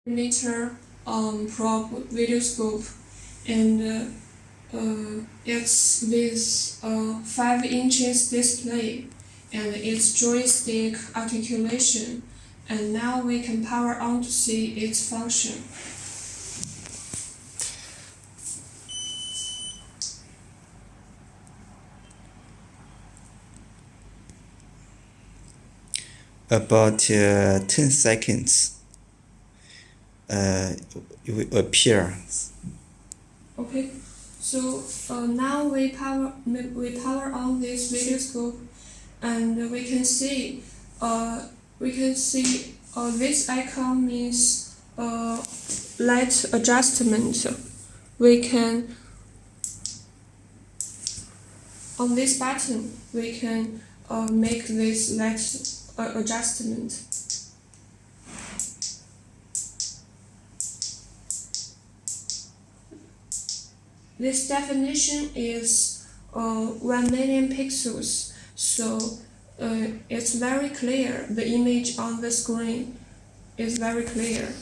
meter prop videoscope, and it's with a 5 inches display and its joystick articulation, and now we can power on to see its function. About 10 seconds, it will appear. Okay, so now we power on this videoscope, and we can see this icon means light adjustment. We can on this button we can make this light adjustment. This definition is 1 million pixels, so it's very clear. The image on the screen is very clear.